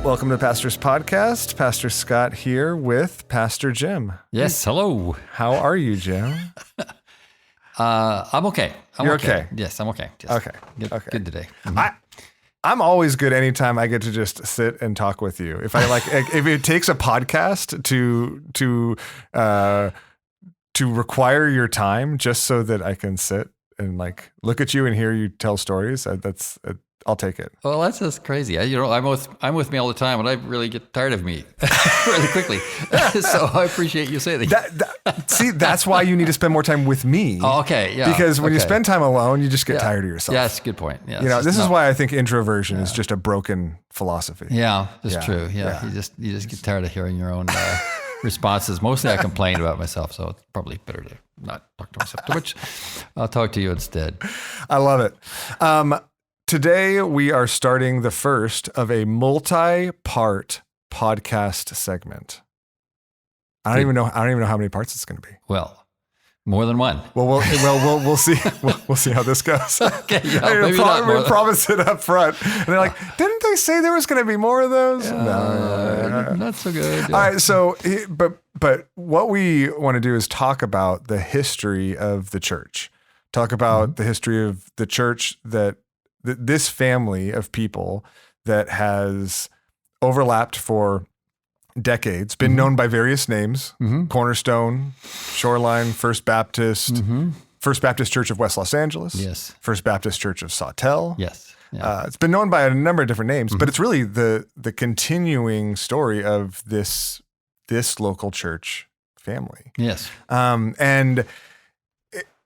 Welcome to Pastor's Podcast. Pastor Scott here with Pastor Jim. Yes, hello. How are you, Jim? I'm okay. You're okay? Yes, I'm okay. Yes. Okay. Good today. Mm-hmm. I'm always good anytime I get to just sit and talk with you. If if it takes a podcast to require your time just so that I can sit and look at you and hear you tell stories, I'll take it. Well, that's just crazy. I'm with me all the time, and I really get tired of me really quickly. So I appreciate you saying that. See, that's why you need to spend more time with me. Oh, okay, yeah. Because when you spend time alone, you just get tired of yourself. Yeah, that's a good point. Yeah, this is why I think introversion is just a broken philosophy. Yeah, that's true. Yeah, you just get tired of hearing your own responses. Mostly I complain about myself, so it's probably better to not talk to myself too much. I'll talk to you instead. I love it. Today we are starting the first of a multi-part podcast segment. I don't even know how many parts it's going to be. Well, more than one. Well, we'll see. We'll see how this goes. Okay, yeah, maybe not more. We promise it up front, and they're like, "Didn't they say there was going to be more of those?" No, not so good. Yeah. All right, so but what we want to do is talk about the history of the church. Talk about the history of the church this family of people that has overlapped for decades, been known by various names, Cornerstone, Shoreline, First Baptist, First Baptist Church of West Los Angeles, yes, First Baptist Church of Sawtelle. Yes. Yeah. It's been known by a number of different names, but it's really the continuing story of this local church family. Yes. And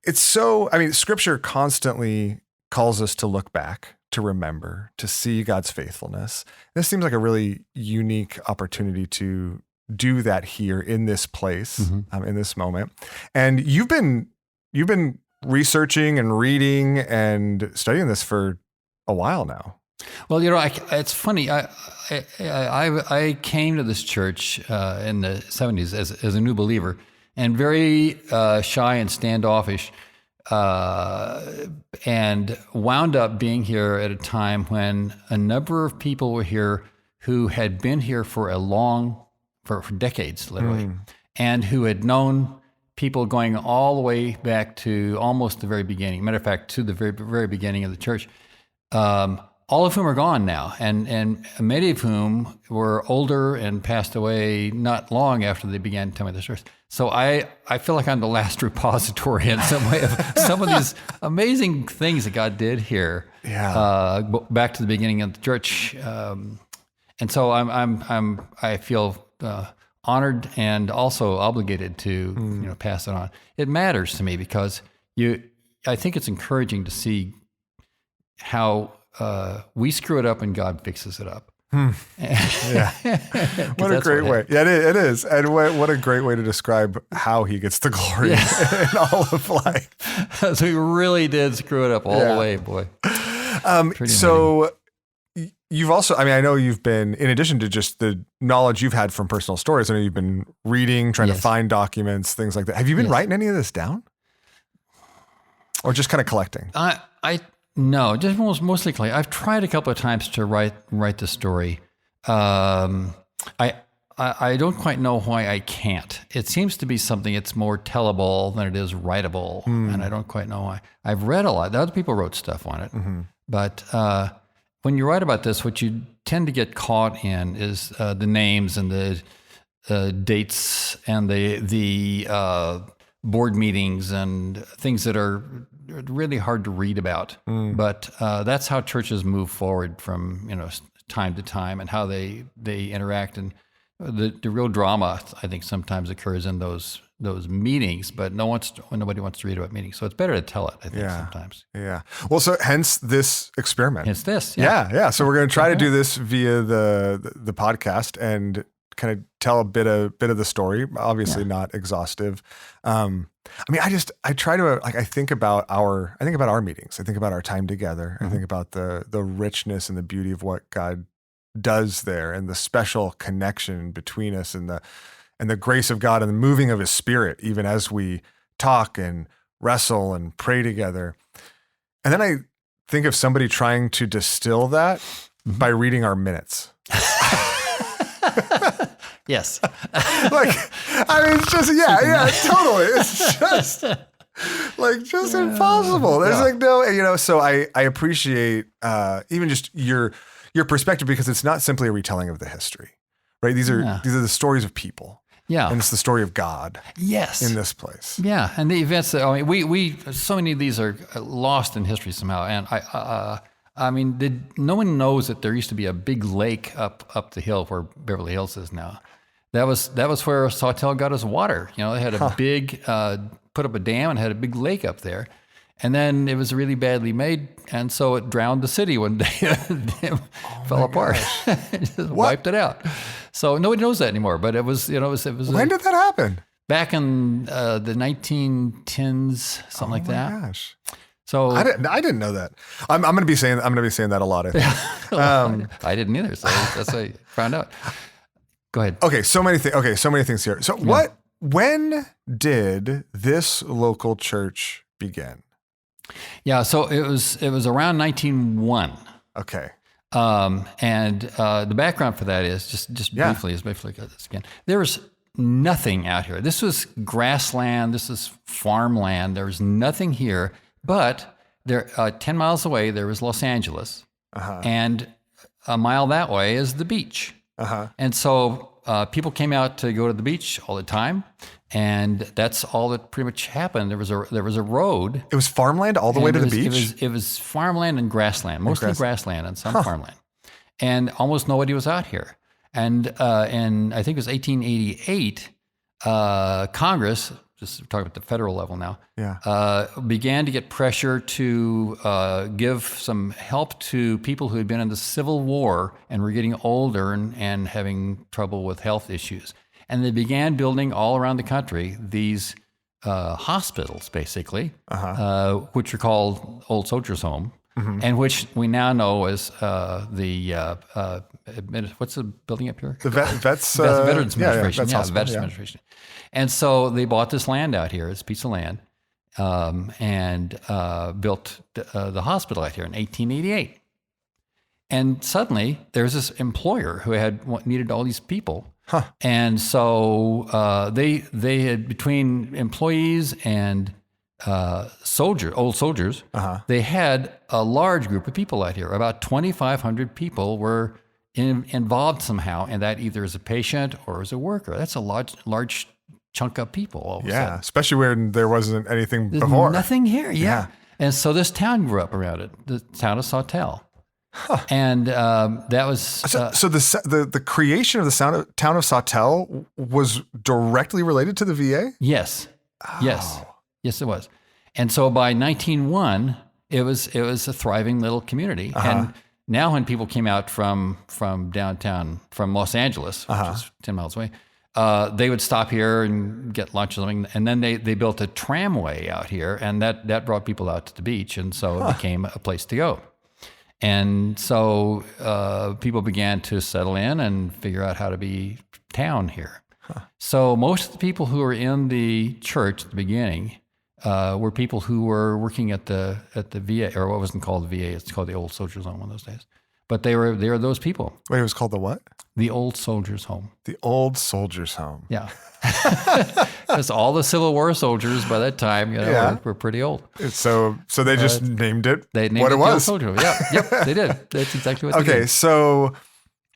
it's so, Scripture constantly calls us to look back, to remember, to see God's faithfulness. This seems like a really unique opportunity to do that here in this place, in this moment. And you've been researching and reading and studying this for a while now. Well, it's funny. I came to this church in the 70s as a new believer, and very shy and standoffish. And wound up being here at a time when a number of people were here who had been here for decades, literally, and who had known people going all the way back to almost the very beginning. Matter of fact, to the very, very beginning of the church. All of whom are gone now, and many of whom were older and passed away not long after they began telling the church. So I feel like I'm the last repository in some way of some of these amazing things that God did here. Yeah. Back to the beginning of the church, and so I feel honored and also obligated to pass it on. It matters to me because I think it's encouraging to see how we screw it up and God fixes it up. Yeah. What a great way. Yeah, it is. And what a great way to describe how he gets the glory in all of life. So he really did screw it up all the way, boy. So you've also, I know you've been, in addition to just the knowledge you've had from personal stories, I know you've been reading, trying to find documents, things like that. Have you been writing any of this down? Or just kind of collecting? No, just mostly collecting. I've tried a couple of times to write the story. I don't quite know why I can't. It seems to be something that's more tellable than it is writable, and I don't quite know why. I've read a lot. Other people wrote stuff on it, but when you write about this, what you tend to get caught in is the names and the dates and the board meetings and things that are really hard to read about. But that's how churches move forward from time to time, and how they interact. And the real drama, I think, sometimes occurs in those meetings, but nobody wants to read about meetings. So it's better to tell it, I think, sometimes. Yeah. Well, so hence this experiment. It's this. Yeah. So we're going to try to do this via the podcast and kind of tell a bit of the story. Obviously not exhaustive. I try to, I think about our meetings. I think about our time together. I think about the richness and the beauty of what God does there, and the special connection between us, and the grace of God and the moving of his Spirit, even as we talk and wrestle and pray together. And then I think of somebody trying to distill that by reading our minutes. Yes. Like, I mean, it's just, totally. It's just like, just impossible. There's like no, so I appreciate even just your perspective, because it's not simply a retelling of the history, right? These are the stories of people. Yeah. And it's the story of God. Yes. In this place. Yeah. And the events that, I mean, we so many of these are lost in history somehow. And I mean, no one knows that there used to be a big lake up the hill where Beverly Hills is now. That was where Sawtelle got his water. You know, they had a big, put up a dam and had a big lake up there. And then it was really badly made, and so it drowned the city one day. It fell apart. It just wiped it out. So nobody knows that anymore. But it was, it was. When did that happen? Back in the 1910s, something like that. Oh my gosh! So I didn't know that. I'm going to be saying that a lot. I think. I didn't either. So that's how I found out. Go ahead. Okay, so many things here. So when did this local church begin? Yeah, so it was around 1901. Okay. And the background for that is just briefly this again. There was nothing out here. This was grassland. This is farmland. There was nothing here. But there, 10 miles away, there was Los Angeles, and a mile that way is the beach. And so people came out to go to the beach all the time. And that's all that pretty much happened. There was a road. It was farmland all the way to the beach? It was farmland and grassland, mostly grassland and some farmland. And almost nobody was out here. And I think it was 1888, Congress, just talking about the federal level now, began to get pressure to give some help to people who had been in the Civil War and were getting older and having trouble with health issues. And they began building all around the country these hospitals, basically, which are called Old Soldiers' Home, and which we now know as what's the building up here? The Veterans Administration. Veterans Administration. And so they bought this land out here, it's a piece of land, and built the hospital out here in 1888. And suddenly there's this employer who needed all these people. And so they had, between employees and old soldiers, they had a large group of people out here. About 2,500 people were involved somehow in that, either as a patient or as a worker. That's a large chunk of people all of a sudden. Especially when there wasn't anything before. Nothing here, And so this town grew up around it, the town of Sawtelle. And that was so the creation of the town of Sawtelle was directly related to the VA? Yes. Yes, it was. And so by 1901, it was a thriving little community. And now when people came out from downtown, from Los Angeles, which is 10 miles away, they would stop here and get lunch or something. And then they built a tramway out here, and that brought people out to the beach. And so it became a place to go. And so people began to settle in and figure out how to be town here. So most of the people who were in the church at the beginning were people who were working at the VA, or what wasn't called the VA, it's called the Old Soldiers' Home in those days. But they were those people. Wait, it was called the what? The Old Soldiers' Home. The Old Soldiers' Home. Yeah. Because all the Civil War soldiers by that time, were pretty old. So they just named it what it was. The Old Soldiers' Home. Yep, they did. That's exactly what they did. Okay, so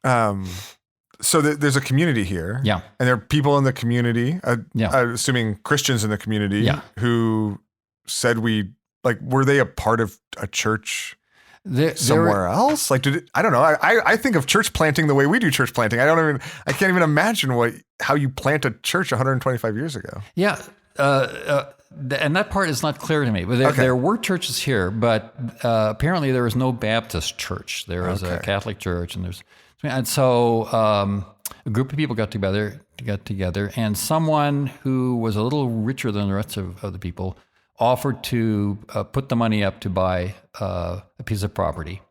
there's a community here. Yeah. And there are people in the community, assuming Christians in the community, who said were they a part of a church somewhere else? Like, I don't know. I think of church planting the way we do church planting. I can't even imagine how you plant a church 125 years ago. Yeah. And that part is not clear to me. But there were churches here, but apparently there was no Baptist church. There was a Catholic church, and so a group of people got together, and someone who was a little richer than the rest of the people offered to put the money up to buy a piece of property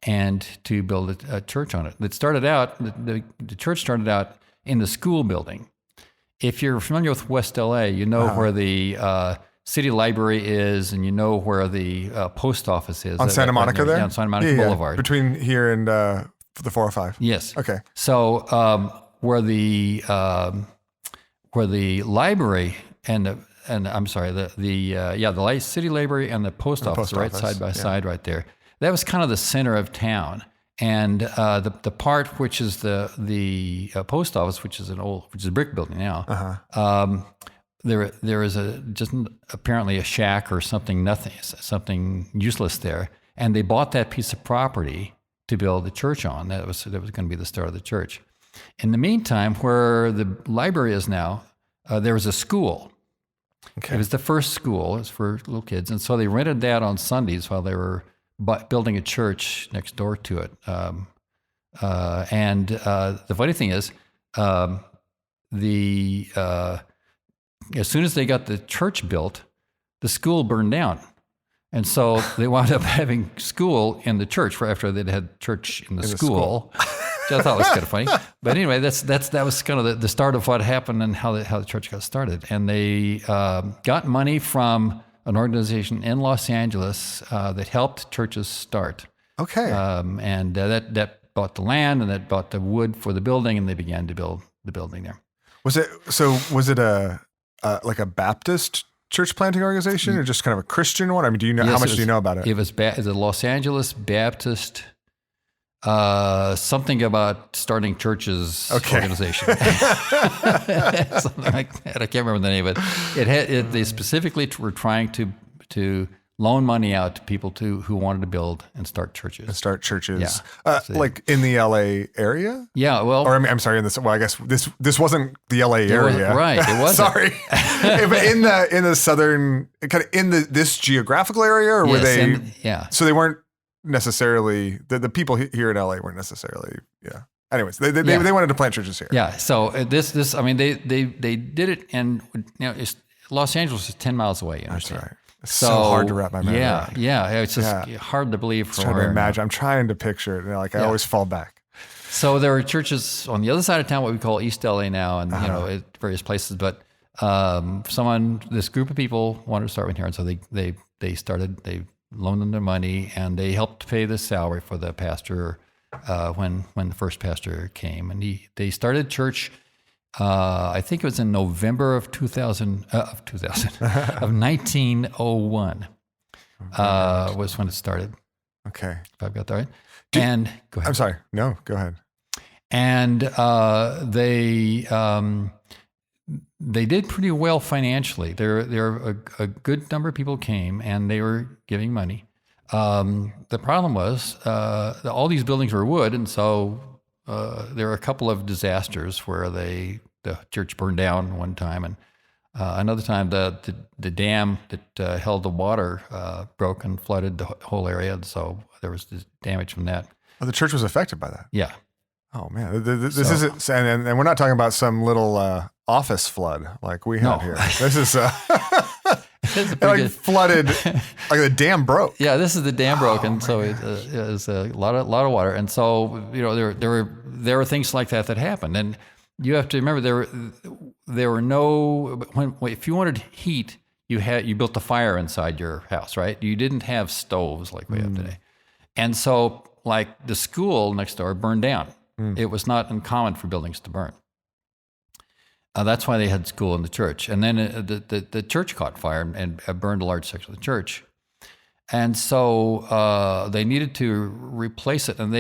and to build a church on it. It started out, the church started out in the school building. If you're familiar with West LA, you know where the city library is, and you know where the post office is. On Santa Monica there? Yeah, on Santa Monica Boulevard. Between here and the 405. Yes. Okay. So library and I'm sorry, the city library and the post office right side by side right there. That was kind of the center of town. And the part which is the post office, which is a brick building now, there is apparently a shack or something useless there, and they bought that piece of property to build the church on. That was going to be the start of the church. In the meantime, where the library is now, there was a school. Okay. It was the first school. It was for little kids, and so they rented that on Sundays while they were building a church next door to it. And the funny thing is, as soon as they got the church built, the school burned down. And so they wound up having school in the church after they'd had church in the school. Which I thought was kind of funny. But anyway, that was kind of the start of what happened and how the church got started. And they got money from an organization in Los Angeles that helped churches start. Okay. And that bought the land and that bought the wood for the building, and they began to build the building there. Was it a like a Baptist church planting organization or just kind of a Christian one? I mean, how much do you know about it? It was the Los Angeles Baptist something about starting churches organization. Something like that. I can't remember the name of it. They specifically were trying to loan money out to people who wanted to build and start churches. Yeah. Like in the LA area? Yeah, well. Or I'm sorry, I guess this wasn't the LA area. Right, it wasn't. Sorry. But in the southern, kind of in this geographical area, or were they? So they weren't necessarily, the people here in LA weren't necessarily, Anyways, they wanted to plant churches here. Yeah. So this I mean, they did it, and Los Angeles is 10 miles away. That's right. It's so hard to wrap my mind around. Yeah. It's just hard to believe. I'm trying to imagine. I'm trying to picture it. I always fall back. So there were churches on the other side of town, what we call East LA now, and at various places. But this group of people wanted to start one here, and so they started. They loaned them their money, and they helped pay the salary for the pastor when the first pastor came, and they started church. I think it was in November of 1901 was when it started. Okay. If I've got that right. Go ahead. I'm sorry. No, go ahead. And they did pretty well financially. There a good number of people came, and they were giving money. The problem was all these buildings were wood, and so there were a couple of disasters where the church burned down one time, and another time the dam that held the water broke and flooded the whole area, and so there was damage from that. Oh, the church was affected by that? Yeah. Oh, man. This isn't, and we're not talking about some little office flood like we have here. This is flooded, like the dam broke. Yeah, this is the dam broke, and so it was a lot of water, and so there were things like that happened, and you have to remember there were no if you wanted heat, you built a fire inside your house, right? You didn't have stoves like we have today, and so like the school next door burned down. It was not uncommon for buildings to burn. That's why they had school in the church. And then the church caught fire and burned a large section of the church. And so they needed to replace it. And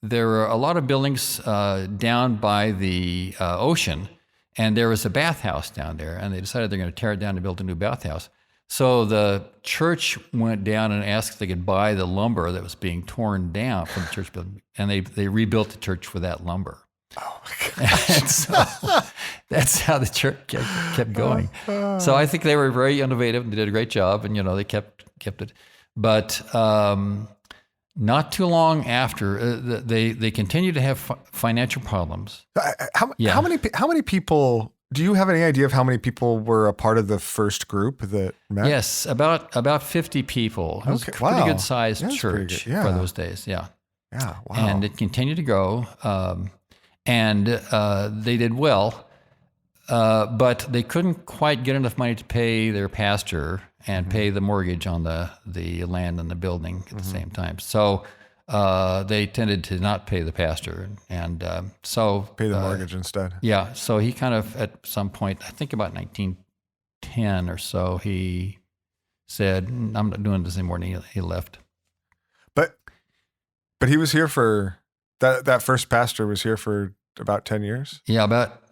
there were a lot of buildings down by the ocean, and there was a bathhouse down there. And they decided they're going to tear it down and build a new bathhouse. So the church went down and asked if they could buy the lumber that was being torn down from the church building. And they rebuilt the church with that lumber. Oh my gosh. And so that's how the church kept going. So I think they were very innovative and they did a great job, and they kept it. But not too long after, they continued to have financial problems. How many people? Do you have any idea of how many people were a part of the first group that met? Yes, about 50 people. It was a pretty good sized church for those days. Yeah. Yeah. Wow. And it continued to grow. And they did well, but they couldn't quite get enough money to pay their pastor and pay the mortgage on the land and the building at the same time. So they tended to not pay the pastor, and so Pay the mortgage instead. yeah. So he kind of at some point, I think about 1910 or so, he said, "I'm not doing this anymore," and he left. But he was here for that first pastor was here for about 10 years. Yeah,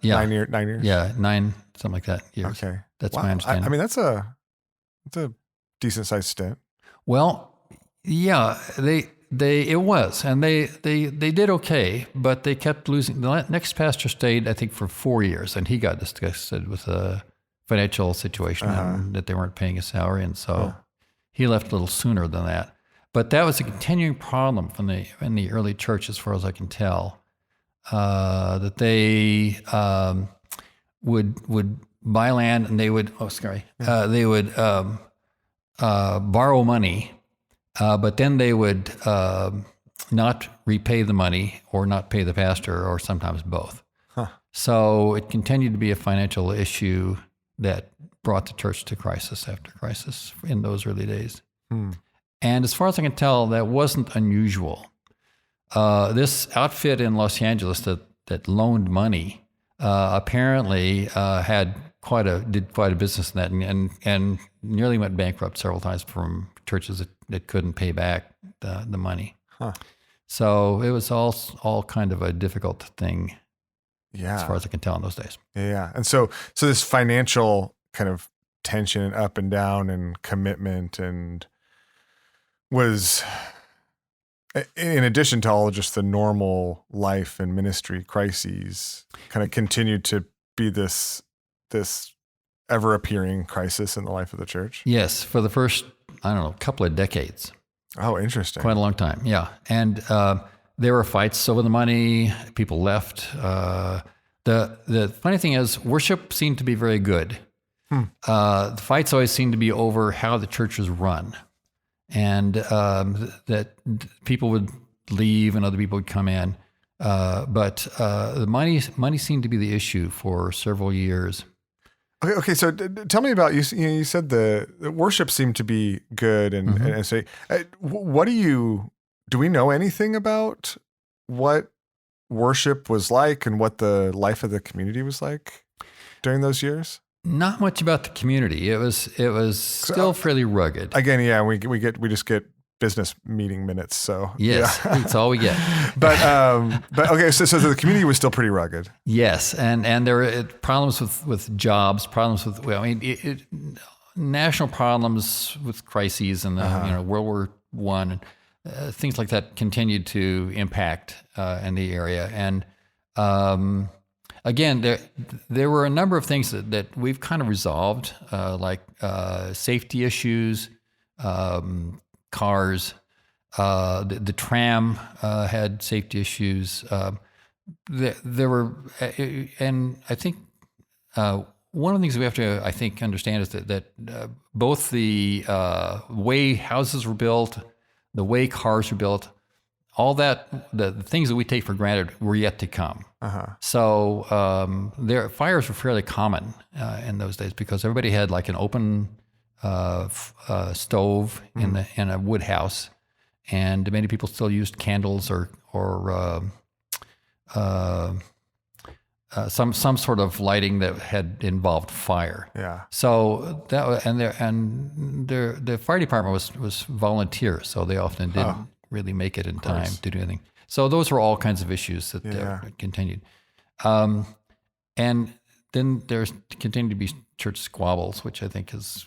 9 years. Yeah, 9, something like that years. Okay, That's wow. my understanding. I mean, that's a decent sized stint. Well, yeah, it was, and they did okay, but they kept losing. The next pastor stayed, I think, for 4 years, and he got disgusted with a financial situation and that they weren't paying his salary, and so he left a little sooner than that. But that was a continuing problem in the early church, as far as I can tell, that they would buy land and they would borrow money, but then they would not repay the money or not pay the pastor, or sometimes both. So it continued to be a financial issue that brought the church to crisis after crisis in those early days. And as far as I can tell, that wasn't unusual. This outfit in Los Angeles that loaned money apparently did quite a business in that, and nearly went bankrupt several times from churches that couldn't pay back the money. So it was all kind of a difficult thing. Yeah, as far as I can tell in those days. Yeah, and so this financial kind of tension and up and down and commitment and was, in addition to all just the normal life and ministry crises, kind of continued to be this ever appearing crisis in the life of the church. Yes, for the first, I don't know, couple of decades. Oh, interesting. Quite a long time, yeah. And there were fights over the money. People left. The funny thing is, worship seemed to be very good. The fights always seemed to be over how the church was run, and that people would leave and other people would come in. But the money seemed to be the issue for several years. Okay. So tell me about you. You said the worship seemed to be good, and say, what do we know anything about what worship was like and what the life of the community was like during those years? Not much about the community. It was still fairly rugged. Again, yeah, we just get business meeting minutes. So yes, yeah. That's all we get. but okay, so the community was still pretty rugged. Yes, and there were problems with jobs, problems with national problems with crises, and World War I, and things like that continued to impact in the area. And again, there were a number of things that we've kind of resolved, like safety issues, cars, the tram had safety issues. There were, and I think one of the things we have to, I think, understand is that both the way houses were built, the way cars were built, all that, the things that we take for granted were yet to come. So fires were fairly common in those days because everybody had like an open stove in a wood house, and many people still used candles or some sort of lighting that had involved fire. Yeah. So that the fire department was volunteer, so they often didn't really make it in time to do anything. So those were all kinds of issues that continued. And then there's continued to be church squabbles, which I think is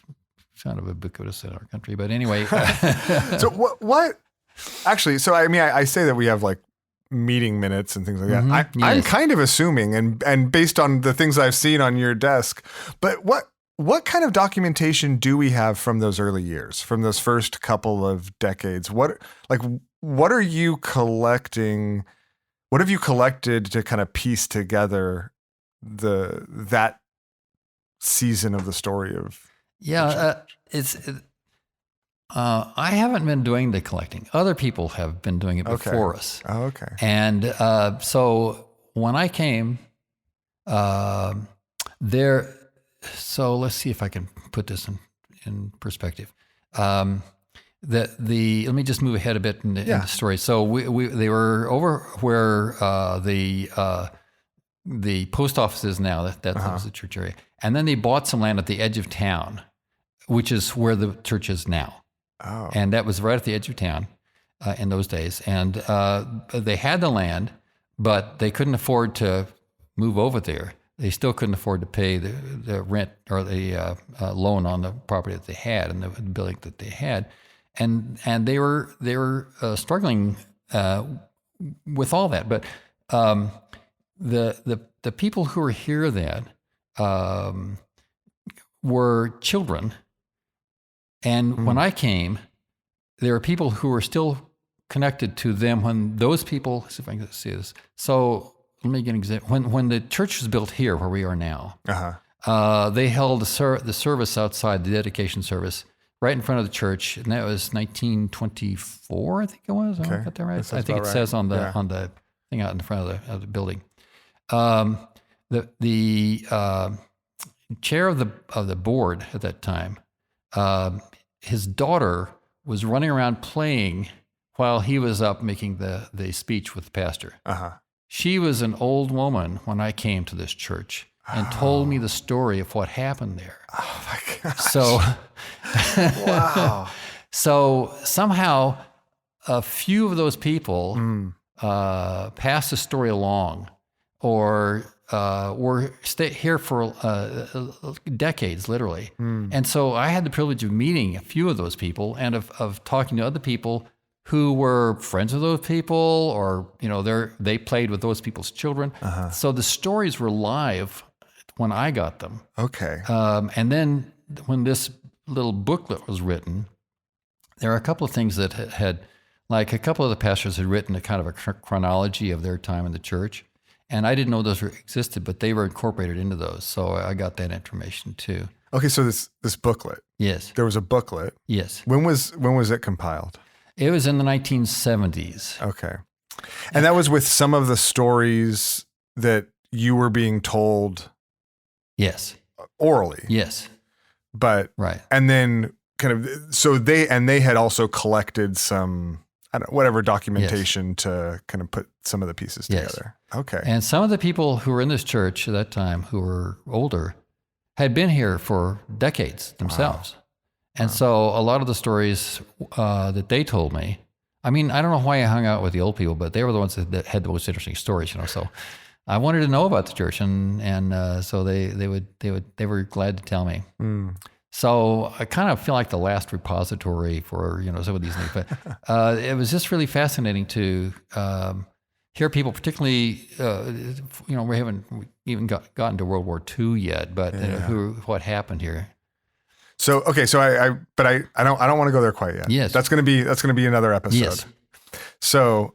kind of ubiquitous in our country. But anyway. So what actually, so I mean, I say that we have like meeting minutes and things like that. I'm kind of assuming, and based on the things I've seen on your desk, but what kind of documentation do we have from those early years, from those first couple of decades? What are you collecting? What have you collected to kind of piece together that season of the story of? Yeah, I haven't been doing the collecting. Other people have been doing it before us. Oh, okay. And so when I came there, so let's see if I can put this in perspective. let me just move ahead a bit in the story. So they were over where the post office is now. That was the church area, and then they bought some land at the edge of town, which is where the church is now. Oh, and that was right at the edge of town in those days. And they had the land, but they couldn't afford to move over there. They still couldn't afford to pay the rent or the loan on the property that they had and the building that they had, and they were struggling with all that. But the people who were here then were children, and when I came, there were people who were still connected to them when those people. Let's see if I can see this. So. Let me get an example. When the church was built here, where we are now, they held the service outside, the dedication service, right in front of the church, and that was 1924, I think it was. I got that right. I think it says on the thing out in the front of the building. The chair of the board at that time, his daughter was running around playing while he was up making the speech with the pastor. She was an old woman when I came to this church and told me the story of what happened there. Oh my gosh. So, wow. So somehow a few of those people passed the story along or were here for decades, literally. And so I had the privilege of meeting a few of those people and of talking to other people who were friends with those people, or they played with those people's children. So the stories were live when I got them. Okay. And then when this little booklet was written, there are a couple of things that had, like a couple of the pastors had written a kind of a chronology of their time in the church, and I didn't know those existed, but they were incorporated into those. So I got that information too. Okay, so this booklet. Yes. There was a booklet. Yes. When was it compiled? It was in the 1970s. Okay. And that was with some of the stories that you were being told. Yes. Orally. Yes. But, right. And then kind of, so they had also collected some, I don't know, whatever documentation to kind of put some of the pieces together. Yes. Okay. And some of the people who were in this church at that time, who were older, had been here for decades themselves. Wow. And so a lot of the stories that they told me, I mean, I don't know why I hung out with the old people, but they were the ones that had the most interesting stories, So I wanted to know about the church, and so they were glad to tell me. So I kind of feel like the last repository for some of these things, but it was just really fascinating to hear people, particularly we haven't even gotten to World War II yet, but what happened here. So okay, so I don't want to go there quite yet. Yes, that's gonna be another episode. Yes. So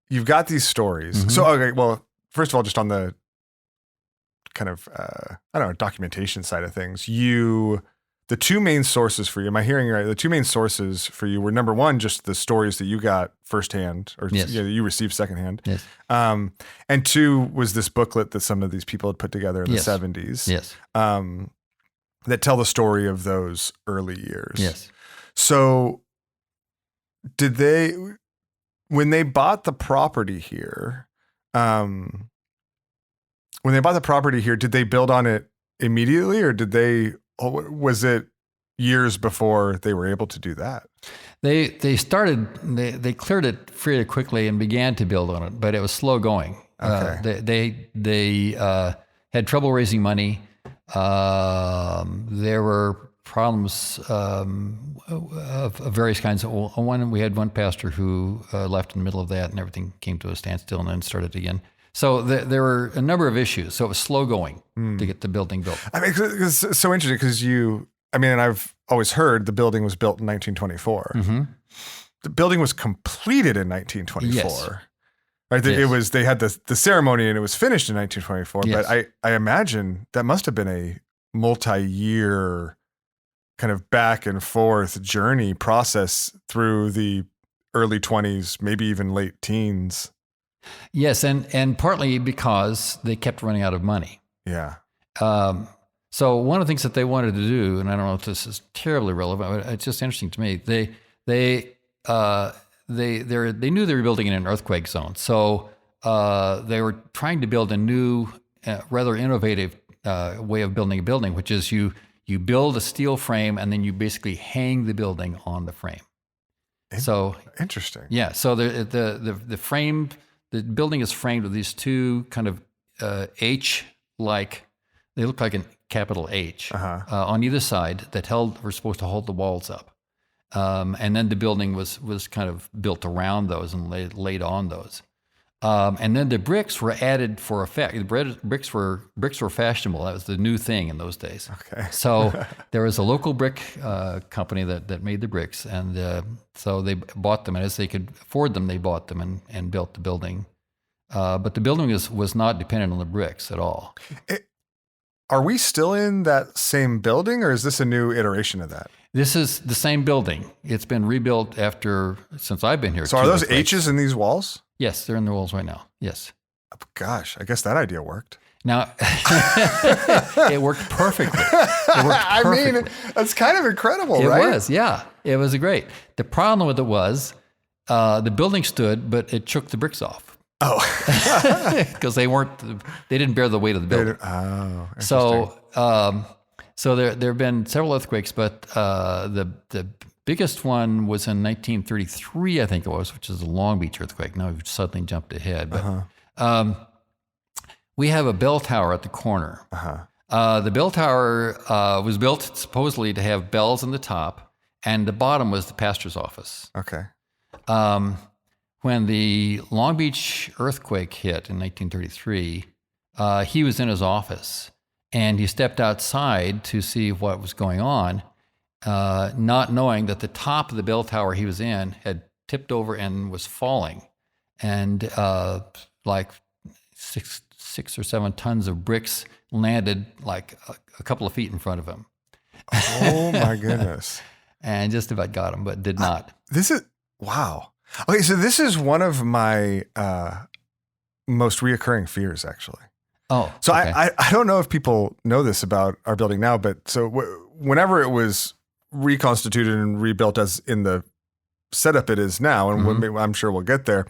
you've got these stories. So okay, well, first of all, just on the kind of documentation side of things, the two main sources for you. Am I hearing right? The two main sources for you were, number one, just the stories that you got firsthand, or that you received secondhand. Yes. And two was this booklet that some of these people had put together in the 70s. Yes. That tell the story of those early years. Yes. So when they bought the property here, did they build on it immediately, or was it years before they were able to do that? They cleared it fairly quickly and began to build on it, but it was slow going. Okay. They had trouble raising money. There were problems of various kinds. We had one pastor who left in the middle of that, and everything came to a standstill, and then started again. So there were a number of issues. So it was slow going to get the building built. I mean, it's so interesting because and I've always heard the building was built in 1924. The building was completed in 1924. Yes. Right, yes. They had the ceremony and it was finished in 1924. Yes. But I imagine that must have been a multi-year kind of back and forth journey process through the early 20s, maybe even late teens. Yes, and partly because they kept running out of money. Yeah. So one of the things that they wanted to do, and I don't know if this is terribly relevant, but it's just interesting to me, they knew they were building in an earthquake zone, so they were trying to build a new, rather innovative way of building a building, which is you build a steel frame and then you basically hang the building on the frame. So interesting. Yeah. So the frame, the building is framed with these two kind of H-like. They look like a capital H on either side that were supposed to hold the walls up. And then the building was kind of built around those and laid on those. And then the bricks were added for effect. The bricks were fashionable. That was the new thing in those days. Okay. So there was a local brick company that made the bricks, and so they bought them. And as they could afford them, they bought them and built the building. But the building was not dependent on the bricks at all. Are we still in that same building, or is this a new iteration of that? This is the same building. It's been rebuilt since I've been here. So are those H's in these walls? Yes, they're in the walls right now. Yes. Oh, gosh, I guess that idea worked. Now, it worked perfectly. I mean, that's kind of incredible, right? It was, yeah. It was great. The problem with it was the building stood, but it shook the bricks off. Oh. Because they didn't bear the weight of the building. Oh, interesting. So there have been several earthquakes, but the biggest one was in 1933, I think it was, which is the Long Beach earthquake. Now we've suddenly jumped ahead. But we have a bell tower at the corner. The bell tower was built supposedly to have bells on the top, and the bottom was the pastor's office. Okay. When the Long Beach earthquake hit in 1933, he was in his office, and he stepped outside to see what was going on, not knowing that the top of the bell tower he was in had tipped over and was falling. And like six or 7 tons of bricks landed like a couple of feet in front of him. Oh, my goodness. And just about got him, but did not. Wow. Okay, so this is one of my most reoccurring fears, actually. Oh, so okay. I don't know if people know this about our building now, but so whenever it was reconstituted and rebuilt as in the setup it is now, and I'm sure we'll get there,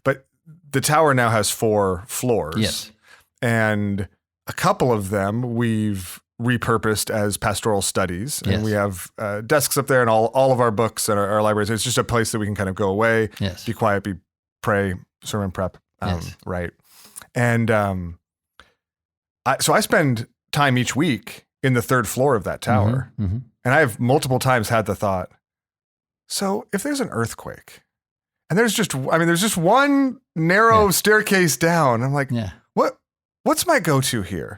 but the tower now has 4 floors. Yes. And a couple of them we've repurposed as pastoral studies, and we have desks up there and all of our books and our libraries. It's just a place that we can kind of go away, be quiet, pray, sermon prep, right? And so I spend time each week in the 3rd floor of that tower, and I've multiple times had the thought, so if there's an earthquake and there's just one narrow staircase down, I'm like, what's my go-to here?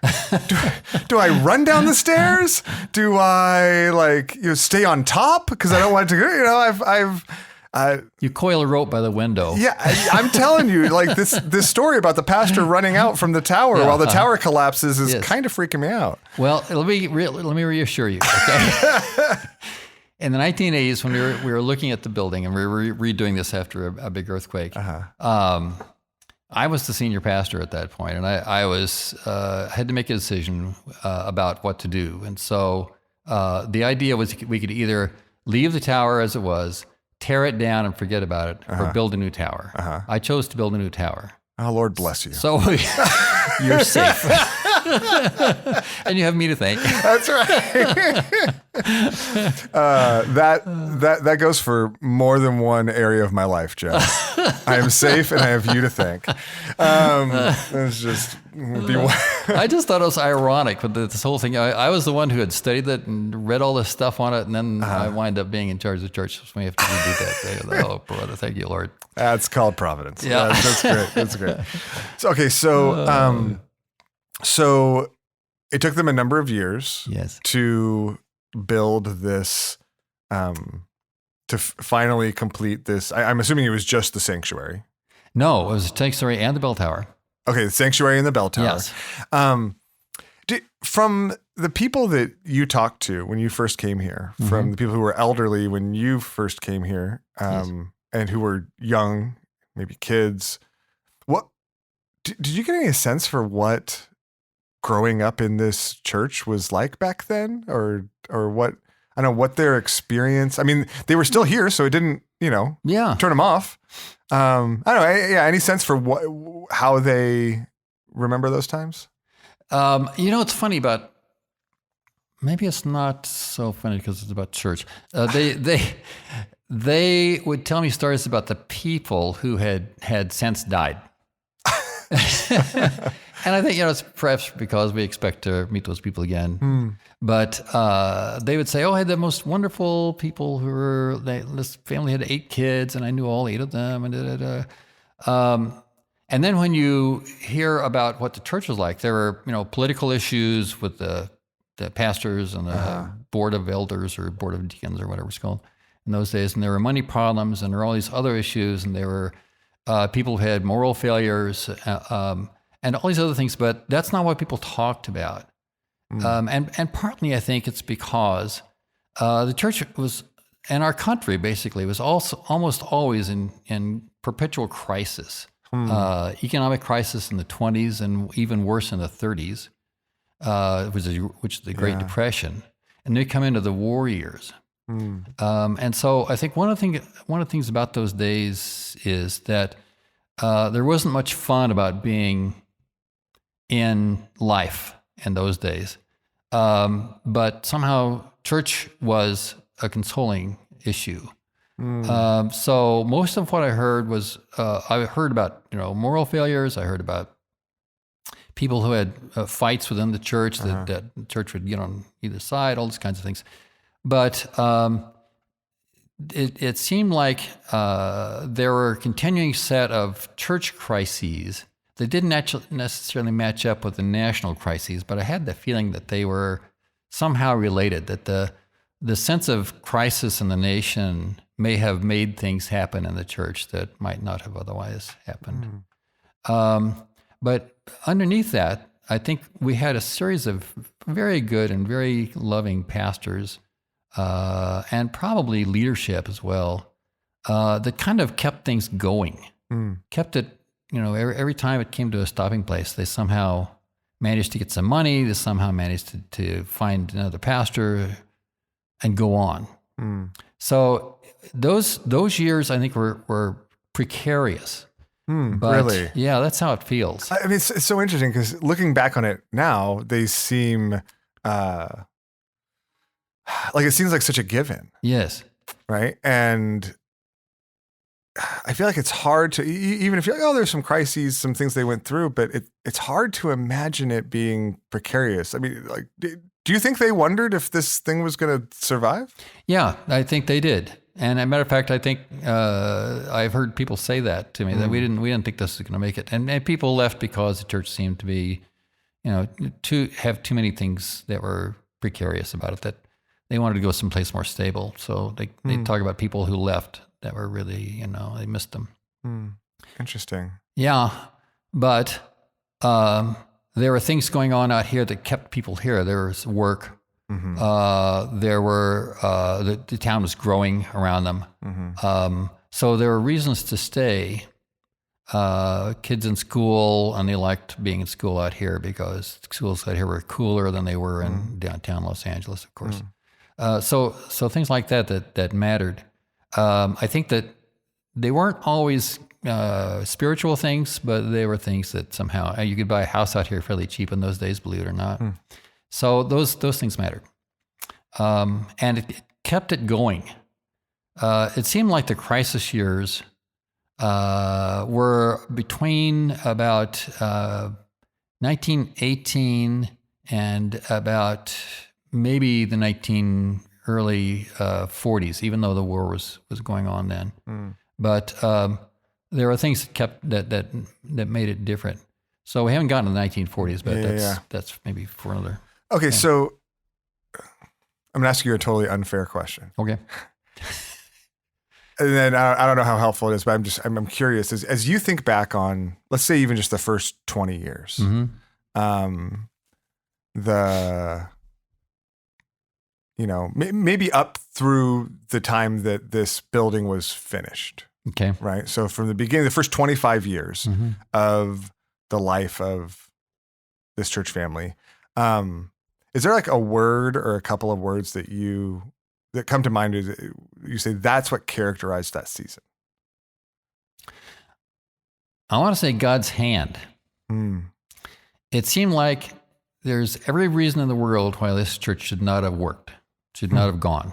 Do I run down the stairs? Do I stay on top because I don't want it to go? You coil a rope by the window. Yeah, I'm telling you, like this story about the pastor running out from the tower while the tower collapses is kind of freaking me out. Well, let me reassure you. Okay. In the 1980s, when we were looking at the building and we were redoing this after a big earthquake, I was the senior pastor at that point, and I had to make a decision about what to do. And so the idea was we could either leave the tower as it was, tear it down and forget about it, or build a new tower. I chose to build a new tower. Oh, Lord bless you. So you're safe. And you have me to thank. That's right. That goes for more than one area of my life, Joe. I am safe and I have you to thank. It's just I just thought it was ironic with this whole thing. I was the one who had studied it and read all this stuff on it, and then I wind up being in charge of the church, so we have to redo that. Oh, brother, thank you, Lord. That's called providence. Yeah, that's great. That's great. So, okay, so it took them a number of years to build this, to finally complete this. I'm assuming it was just the sanctuary. No, it was the sanctuary and the bell tower. Okay, the sanctuary and the bell tower. Yes. From the people that you talked to when you first came here, from the people who were elderly when you first came here, and who were young, maybe kids, what did you get any sense for what growing up in this church was like back then, or what? I don't know what their experience. I mean, they were still here, so it didn't, turn them off. I don't know. Any sense for how they remember those times? It's funny about. Maybe it's not so funny because it's about church. They would tell me stories about the people who had since died. And I think, it's perhaps because we expect to meet those people again. But they would say, I had the most wonderful people this family had 8 kids and I knew all 8 of them. And then when you hear about what the church was like, there were, political issues with the pastors and the board of elders or board of deacons or whatever it's called in those days. And there were money problems and there were all these other issues. And there were people who had moral failures and all these other things. But that's not what people talked about. And partly I think it's because the church was, and our country basically was also almost always in perpetual crisis. Economic crisis in the 20s and even worse in the 30s. Which is the Great Depression, and they come into the war years. And so I think one of the things about those days is that there wasn't much fun about being in life in those days, but somehow church was a consoling issue. So most of what I heard was I heard about moral failures. I heard about people who had fights within the church that the church would get on either side, all these kinds of things. But it seemed like there were a continuing set of church crises that didn't necessarily match up with the national crises, but I had the feeling that they were somehow related, that the sense of crisis in the nation may have made things happen in the church that might not have otherwise happened. But underneath that, I think we had a series of very good and very loving pastors, and probably leadership as well, that kind of kept things going, kept it, every time it came to a stopping place, they somehow managed to get some money, they somehow managed to find another pastor and go on. So those years, I think, were precarious. But really? Yeah, that's how it feels. I mean, it's so interesting because looking back on it now, they seem like it seems like such a given. Yes. Right. And I feel like it's hard to, even if you're like, there's some crises, some things they went through, but it's hard to imagine it being precarious. I mean, like, do you think they wondered if this thing was going to survive? Yeah, I think they did. And as a matter of fact, I think I've heard people say that to me, that we didn't think this was going to make it. And people left because the church seemed to be, have too many things that were precarious about it, that they wanted to go someplace more stable. So they talk about people who left that were really, they missed them. Interesting. Yeah, but there were things going on out here that kept people here. There was work. There were the town was growing around them, so there were reasons to stay. Kids in school, and they liked being in school out here because schools out here were cooler than they were in downtown Los Angeles, of course. So things like that mattered. I think that they weren't always spiritual things, but they were things that somehow you could buy a house out here fairly cheap in those days, believe it or not. So those things mattered, and it kept it going. It seemed like the crisis years were between about 1918 and about maybe the early 40s, even though the war was going on then. But there were things that kept that made it different. So we haven't gotten to the 1940s, but that's maybe for another. Okay, so I'm going to ask you a totally unfair question. Okay. And then I don't know how helpful it is, but I'm curious as you think back on, let's say even just the first 20 years, maybe up through the time that this building was finished. Okay. Right. So from the beginning, the first 25 years of the life of this church family, is there like a word or a couple of words that you that come to mind is you say that's what characterized that season? I want to say God's hand. It seemed like there's every reason in the world why this church should not have worked, should not have gone.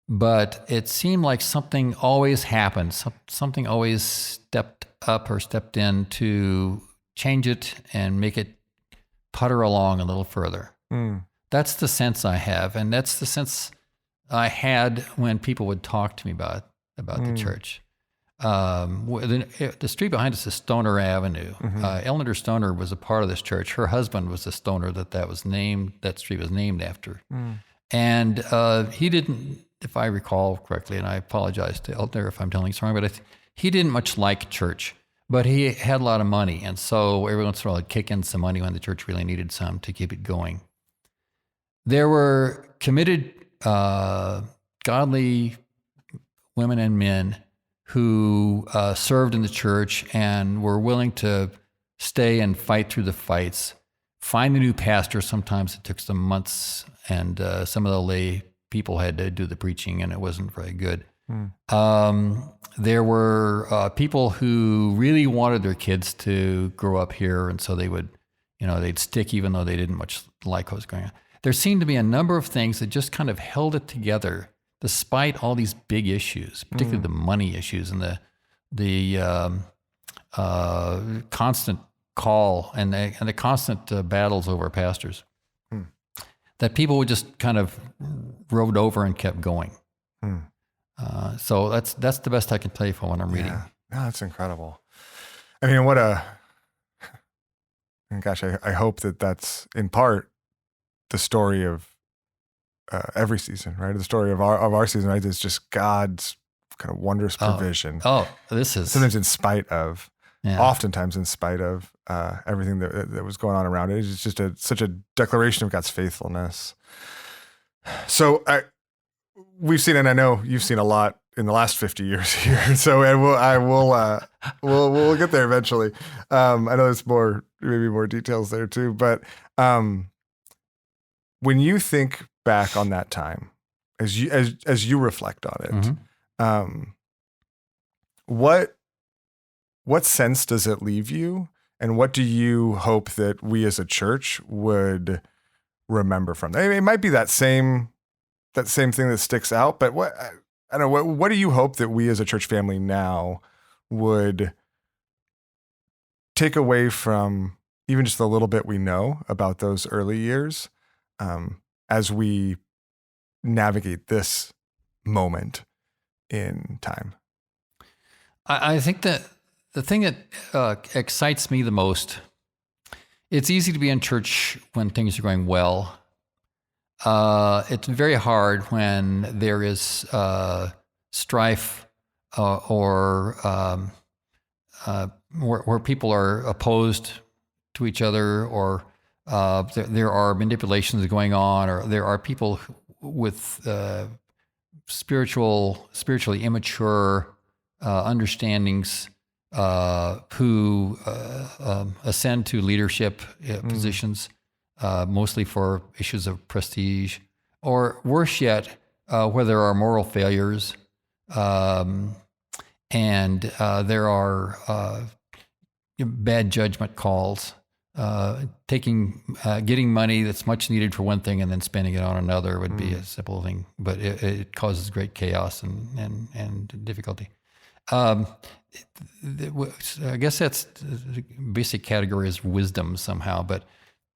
But it seemed like something always happened. Something always stepped up or stepped in to change it and make it putter along a little further. That's the sense I have, and that's the sense I had when people would talk to me about the church. The street behind us is Stoner Avenue. Eleanor Stoner was a part of this church. Her husband was the Stoner that street was named after. And he didn't, if I recall correctly, and I apologize to Eleanor if I'm telling you wrong, but he didn't much like church, but he had a lot of money. And so every once in a while he'd kick in some money when the church really needed some to keep it going. There were committed, godly women and men who served in the church and were willing to stay and fight through the fights, find a new pastor. Sometimes it took some months, and some of the lay people had to do the preaching, and it wasn't very good. There were people who really wanted their kids to grow up here, and so they would, they'd stick even though they didn't much like what was going on. There seemed to be a number of things that just kind of held it together despite all these big issues, particularly the money issues and the constant call and the constant battles over pastors. That people would just kind of rode over and kept going. So that's the best I can tell you from what I'm reading. No, that's incredible. I mean, gosh, I hope that that's in part the story of every season, right? The story of our season, right? It's just God's kind of wondrous provision. This is sometimes in spite of, oftentimes in spite of everything that was going on around it. It's just such a declaration of God's faithfulness. So we've seen, and I know you've seen a lot in the last 50 years here. So we'll get there eventually. I know there's maybe more details there too, but when you think back on that time, as you reflect on it, what sense does it leave you, and what do you hope that we as a church would remember from that? It might be that same thing that sticks out, but what do you hope that we as a church family now would take away from even just a little bit we know about those early years, as we navigate this moment in time? I think that the thing that excites me the most, it's easy to be in church when things are going well. It's very hard when there is strife or where people are opposed to each other, or there are manipulations going on, or there are people with spiritually immature understandings who ascend to leadership positions, mostly for issues of prestige, or worse yet, where there are moral failures, and there are bad judgment calls, getting money that's much needed for one thing and then spending it on another would be a simple thing, but it causes great chaos and difficulty. I guess that's the basic category is wisdom somehow, but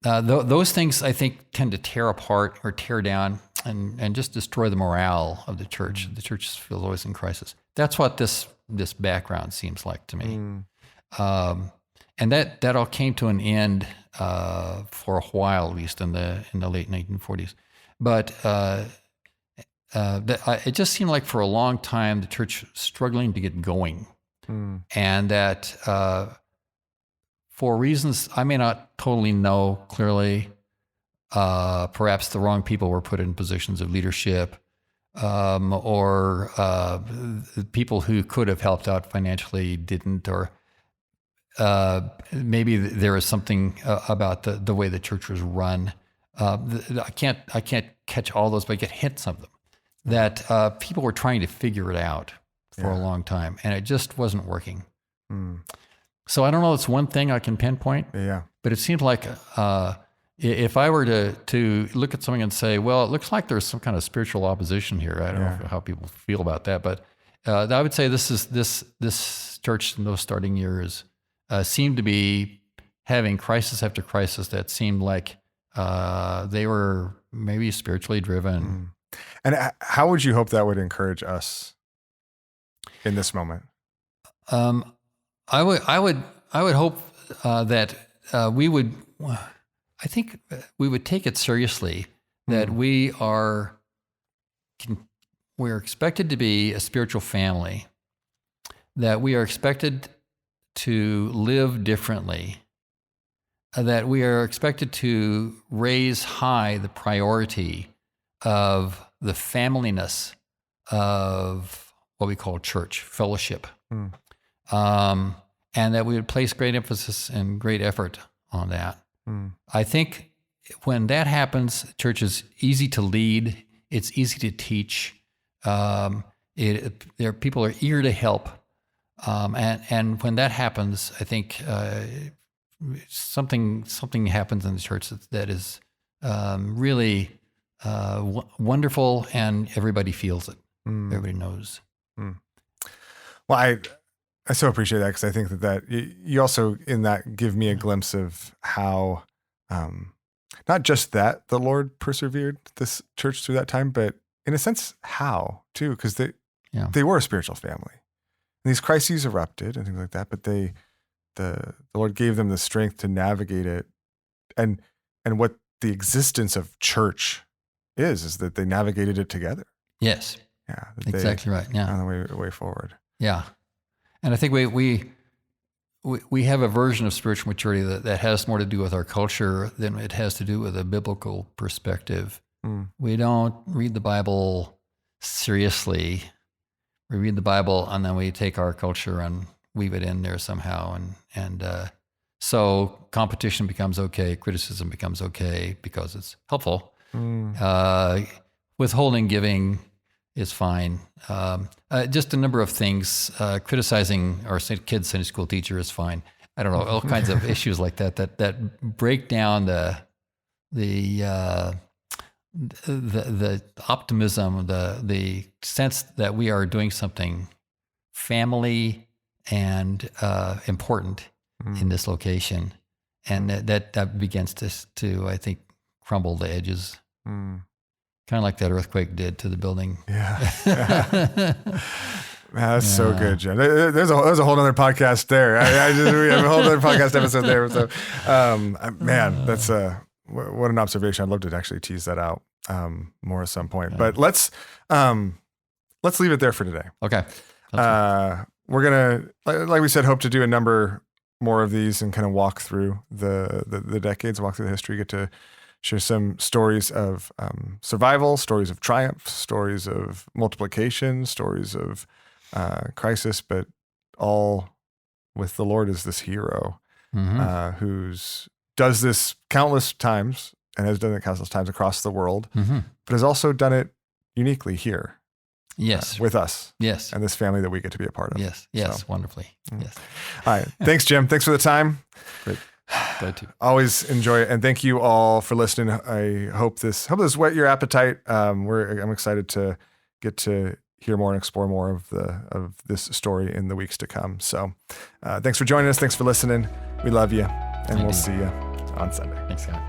those things I think tend to tear apart or tear down and just destroy the morale of the church. The church feels always in crisis. That's what this background seems like to me. And that all came to an end for a while, at least in the late 1940s. But it just seemed like for a long time the church was struggling to get going, and that for reasons I may not totally know clearly, perhaps the wrong people were put in positions of leadership, or people who could have helped out financially didn't, or maybe there was something about the way the church was run I can't catch all those, but I get hints of them, that people were trying to figure it out for a long time, and it just wasn't working. So I don't know. It's one thing I can pinpoint. Yeah. But it seems like if I were to look at something and say, well, it looks like there's some kind of spiritual opposition here. I don't know how people feel about that, but I would say this church in those starting years seemed to be having crisis after crisis that seemed like they were maybe spiritually driven. And how would you hope that would encourage us in this moment? I would hope that we would. I think we would take it seriously that we're expected to be a spiritual family, that we are expected to live differently, that we are expected to raise high the priority of the familyness of what we call church, fellowship. And that we would place great emphasis and great effort on that. I think when that happens, church is easy to lead. It's easy to teach. People are eager to help. And when that happens, I think something happens in the church that is really wonderful, and everybody feels it. Everybody knows. Well, I so appreciate that, because I think that you also in that give me a glimpse of how not just that the Lord persevered this church through that time, but in a sense how too, because they were a spiritual family. And these crises erupted and things like that, but the Lord gave them the strength to navigate it, and what the existence of church is that they navigated it together. Yes. Yeah. Exactly right. Yeah. On the way forward. Yeah. And I think we have a version of spiritual maturity that has more to do with our culture than it has to do with a biblical perspective. We don't read the Bible seriously. We read the Bible and then we take our culture and weave it in there somehow. And so competition becomes okay, criticism becomes okay because it's helpful. Withholding giving is fine. Just a number of things. Criticizing our kids' Sunday school teacher is fine. I don't know, all kinds of issues like that break down the optimism, the sense that we are doing something family and important in this location, and that begins to I think crumble the edges. Kind of like that earthquake did to the building. Yeah. That's so good, Jim. There's a whole other podcast there. We have a whole other podcast episode there. So, man, that's what an observation. I'd love to actually tease that out more at some point. But let's leave it there for today. Okay. We're gonna, like we said, hope to do a number more of these and kind of walk through the decades, walk through the history, get to share some stories of survival, stories of triumph, stories of multiplication, stories of crisis, but all with the Lord as this hero who's does this countless times and has done it countless times across the world, but has also done it uniquely here. Yes. With us. Yes. And this family that we get to be a part of. Yes. Yes. So. Wonderfully. Yes. All right. Thanks, Jim. Thanks for the time. Great. Glad to. Always enjoy it, and thank you all for listening. I hope this whet your appetite. I'm excited to get to hear more and explore more of this story in the weeks to come. So, thanks for joining us. Thanks for listening. We love you, and we'll see you on Sunday. Thanks, God.